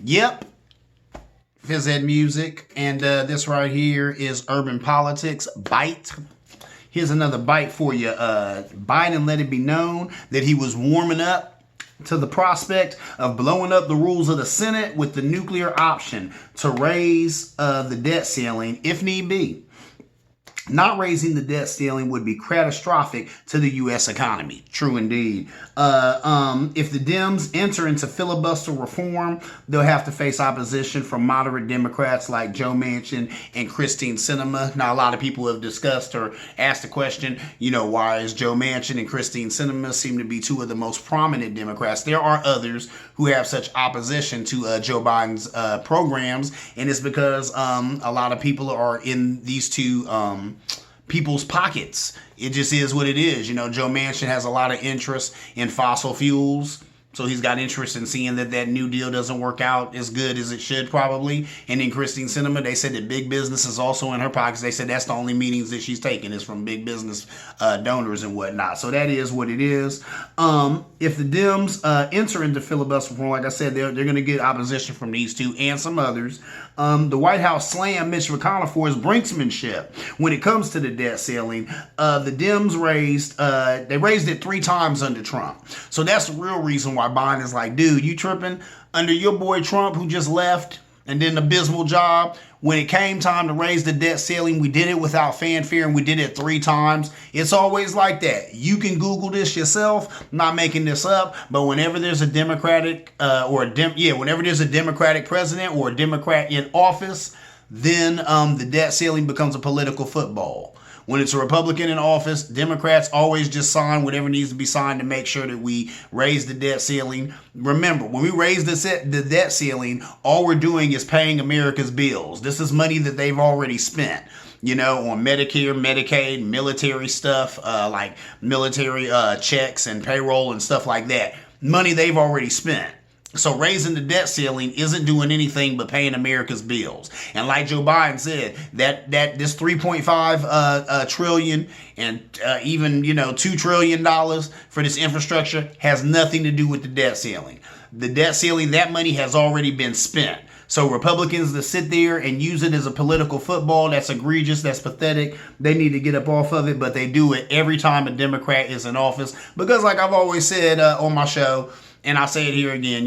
Yep, phys ed music, and this right here is Urban Politics Bite. Here's another bite for you. Biden let it be known that he was warming up to the prospect of blowing up the rules of the Senate with the nuclear option to raise the debt ceiling if need be. Not raising the debt ceiling would be catastrophic to the U.S. economy. True indeed. If the Dems enter into filibuster reform, they'll have to face opposition from moderate Democrats like Joe Manchin and Christine Sinema. Now, a lot of people have discussed or asked the question, why is Joe Manchin and Christine Sinema seem to be two of the most prominent Democrats? There are others who have such opposition to Joe Biden's programs, and it's because a lot of people are in these two people's pockets. It just is what it is. Joe Manchin has a lot of interest in fossil fuels. So he's got interest in seeing that New Deal doesn't work out as good as it should probably. And then Christine Sinema, they said that big business is also in her pockets. They said that's the only meetings that she's taking is from big business donors and whatnot. So that is what it is. If the Dems enter into filibuster reform, like I said, they're going to get opposition from these two and some others. The White House slammed Mitch McConnell for his brinksmanship when it comes to the debt ceiling. The Dems raised it 3 times under Trump. So that's the real reason why Biden is like, dude, you tripping? Under your boy Trump, who just left and did an abysmal job, when it came time to raise the debt ceiling, we did it without fanfare and we did it 3 times. It's always like that. You can Google this yourself. I'm not making this up, but whenever there's a Democratic whenever there's a Democratic president or a Democrat in office, then the debt ceiling becomes a political football. When it's a Republican in office, Democrats always just sign whatever needs to be signed to make sure that we raise the debt ceiling. Remember, when we raise the debt ceiling, all we're doing is paying America's bills. This is money that they've already spent, on Medicare, Medicaid, military stuff, like military checks and payroll and stuff like that. Money they've already spent. So raising the debt ceiling isn't doing anything but paying America's bills. And like Joe Biden said, that this 3.5 trillion and even $2 trillion for this infrastructure has nothing to do with the debt ceiling. The debt ceiling, that money has already been spent. So Republicans that sit there and use it as a political football, that's egregious, that's pathetic. They need to get up off of it, but they do it every time a Democrat is in office. Because like I've always said on my show, and I'll say it here again,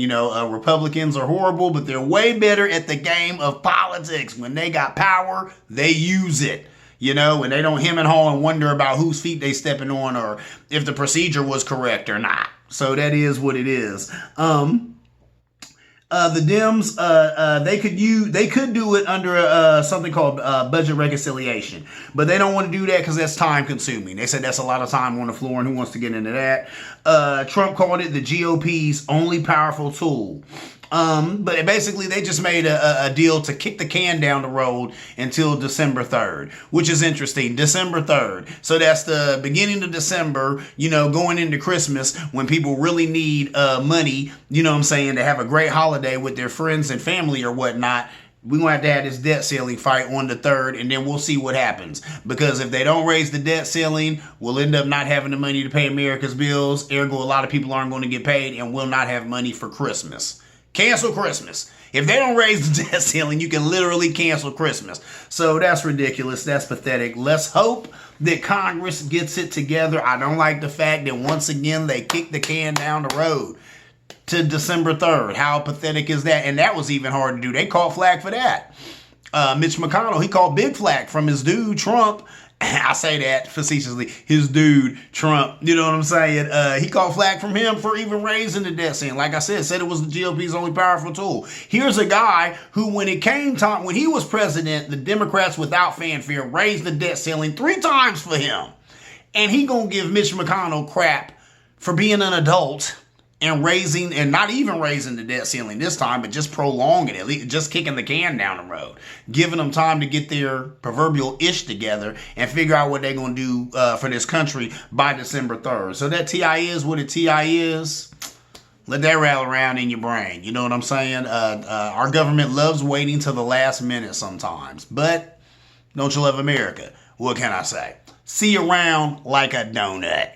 Republicans are horrible, but they're way better at the game of politics. When they got power, they use it. And they don't hem and haw and wonder about whose feet they stepping on or if the procedure was correct or not. So that is what it is. The Dems, they could do it under something called budget reconciliation, but they don't want to do that because that's time consuming. They said that's a lot of time on the floor, and who wants to get into that? Trump called it the GOP's only powerful tool. But basically they just made a deal to kick the can down the road until December 3rd, which is interesting. December 3rd. So that's the beginning of December, going into Christmas when people really need money, to have a great holiday with their friends and family or whatnot. We're going to have this debt ceiling fight on the 3rd, and then we'll see what happens. Because if they don't raise the debt ceiling, we'll end up not having the money to pay America's bills. Ergo, a lot of people aren't going to get paid, and we'll not have money for Christmas. Cancel Christmas. If they don't raise the debt ceiling, you can literally cancel Christmas. So that's ridiculous. That's pathetic. Let's hope that Congress gets it together. I don't like the fact that once again they kicked the can down the road to December 3rd. How pathetic is that? And that was even hard to do. They caught flack for that. Mitch McConnell, he caught big flack from his dude, Trump. I say that facetiously, his dude, Trump, you know what I'm saying? He caught flack from him for even raising the debt ceiling. Like I said it was the GOP's only powerful tool. Here's a guy who, when it came time, when he was president, the Democrats without fanfare raised the debt ceiling 3 times for him. And he gonna give Mitch McConnell crap for being an adult and not even raising the debt ceiling this time, but just prolonging it, just kicking the can down the road, giving them time to get their proverbial ish together and figure out what they're going to do for this country by December 3rd. So that TI is what a TI is. Let that rattle around in your brain. You know what I'm saying? Our government loves waiting till the last minute sometimes, but don't you love America? What can I say? See you around like a donut.